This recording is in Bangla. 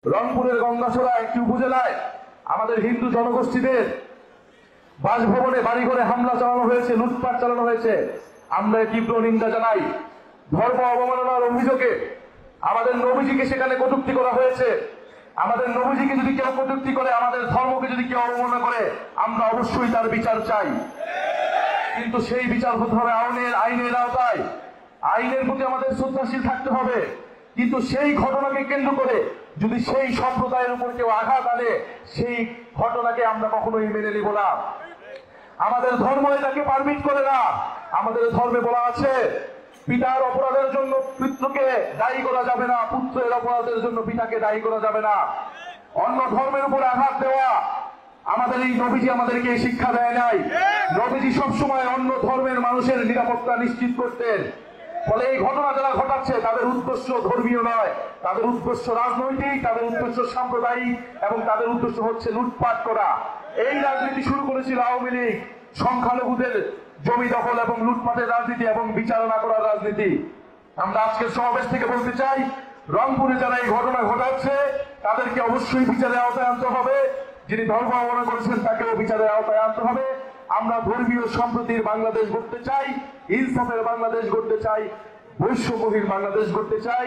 রংপুরের গঙ্গাছড়া একটি উপজেলায় আমাদের হিন্দু জনগোষ্ঠীদের বাসভবনে বাড়িঘরে হামলা চালানো হয়েছে, লুটপাট চালানো হয়েছে। আমরা তীব্র নিন্দা জানাই। ধর্ম অবমাননার অভিযোগে আমাদের নবীজিকে সেখানে কটূক্তি করা হয়েছে। আমাদের নবীজিকে যদি কেউ কটূক্তি করে, আমাদের ধর্মকে যদি কেউ অবমাননা করে, আমরা অবশ্যই তার বিচার চাই। কিন্তু সেই বিচার হতে হবে আইনের আওতায়। আইনের প্রতি আমাদের শ্রদ্ধাশীল থাকতে হবে। কিন্তু সেই ঘটনাকে কেন্দ্র করে যদি সেই সম্প্রদায়ের উপর কেউ আঘাত আনে, সেই ঘটনাকে আমরা কখনোই মেনে নিব না। আমাদের ধর্ম এটাকে পারমিট করে না। আমাদের ধর্মে বলা আছে, পিতার অপরাধের জন্য পুত্রকে দায়ী করা যাবে না, পুত্রের অপরাধের জন্য পিতাকে দায়ী করা যাবে না। অন্য ধর্মের উপরে আঘাত দেওয়া আমাদের এই নবীজি আমাদেরকে শিক্ষা দেয় নাই। নবীজি সবসময় অন্য ধর্মের মানুষের নিরাপত্তা নিশ্চিত করতেন। ফলে এই ঘটনা যারা ঘটাচ্ছে তাদের উদ্দেশ্য ধর্মীয় নয়, তাদের উদ্দেশ্য রাজনৈতিক, তাদের উদ্দেশ্য সাম্প্রদায়িক এবং তাদের উদ্দেশ্য হচ্ছে লুটপাট করা। এই রাজনীতি শুরু করেছিল আওয়ামী লীগ, সংখ্যালঘুদের জমি দখল এবং লুটপাটের রাজনীতি এবং বিচার না করার রাজনীতি। আমরা আজকের সমাবেশ থেকে বলতে চাই, রংপুরে যারা এই ঘটনা ঘটাচ্ছে তাদেরকে অবশ্যই বিচারের আওতায় আনতে হবে। যিনি ধর্ম অবমাননা করেছেন তাকেও বিচারের আওতায় আনতে হবে। আমরা ধর্মীয় সম্প্রীতির বাংলাদেশ গড়তে চাই, ইনসাফের বাংলাদেশ গড়তে চাই, বৈষম্যহীন বাংলাদেশ গড়তে চাই।